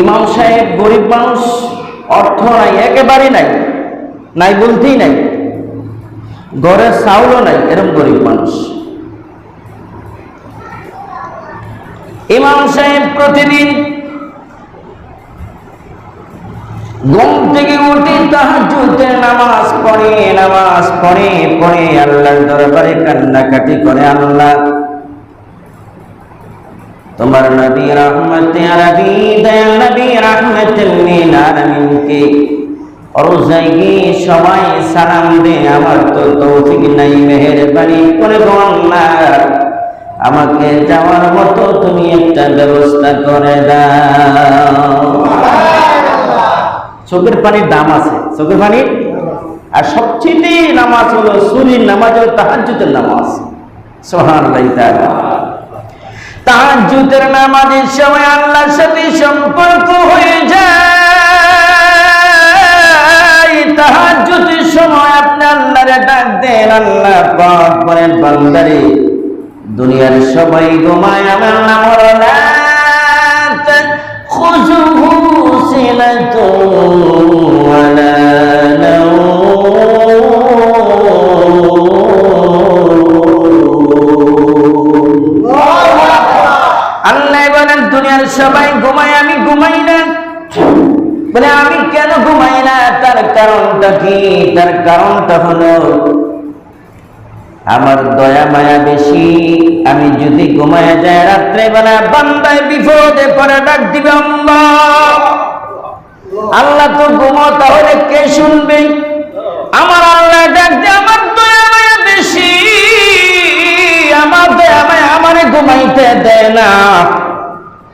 ইমাম সাহেব গরিব মানুষ, অর্থ নাই, একেবারে নাই, নাই বলতেই নাই, ঘরে চাউলও নাই, এরকম গরিব মানুষ। ইমাম সাহেব প্রতিদিন ঘুম থেকে উঠে তাহাজ্জুদের নামাজ পড়ে আল্লাহর দরবারে কান্নাকাটি করে, আল্লাহ তোমার নবী রহমতে আরবি দয়াল নবী রহমতুল লিল আলামিনকে রোজায় গিয়ে সবাই সালাম দে, আমার তো তৌফিক নাই, মেহেরবানি করে গো আল্লাহ আমাকে যাওয়ার মতো তুমি একটা ব্যবস্থা করে দাও। চোখের পানির দাম আছে, চোখের পানি। আর সবচেয়ে নামাজ হলো সুরির নামাজ, হলো তাহাজ্জুদের নামাজ। সুবহানাল্লাহ তাআলা। তাহাজ্জুদের নামাজের সময় আল্লাহর সাথে সম্পর্ক হয়ে যায়। তাহাজ্জুদের সময় আপনি আল্লাহরে ডাক দেন, আল্লাহ পাক বলেন বান্দারে দুনিয়ার সবাই ঘুমায়, আমার নাম হলো লা তাখুযুহু সিনাতুন ওয়ালা সবাই ঘুমায়, আমি ঘুমাই না। বলে আমি কেন ঘুমাই না? তার কারণটা কি? তার কারণটা হলো আমার দয়া মায়া বেশি। আমি যদি ঘুমায় যায় রাত্রে বেলা, বান্দায় বিপদে পড়ে ডাক দিবে আল্লাহ, আল্লাহ তো ঘুমো, তাহলে কে শুনবে? আমার আল্লাহ ডাক দিয়ে আমার দয়া মায়া বেশি, আমার দয়া মায়া আমারে ঘুমাইতে দেয় না।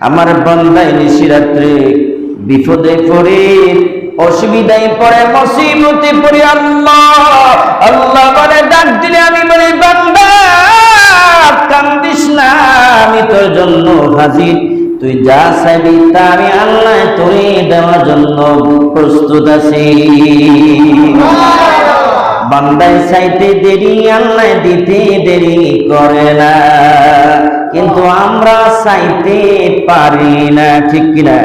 আমার বান্দায় নিশিরাত্রে বিপদে পড়ে, অসুবিধায় পড়ে, মুসিবতে পড়ে, আল্লাহ বলে ডাক দিলে আমি বলি বান্দা কান্দিস না, আমি তোর জন্য হাজির, তুই যা চাইবি তা আমি আল্লাহ তোরে দেওয়ার জন্য প্রস্তুত আছি। বান্দায় চাইতে দেরি, আল্লাহ দিতে দেরি করে না, কিন্তু আমরা চাইতে পারি না, ঠিক কিনা?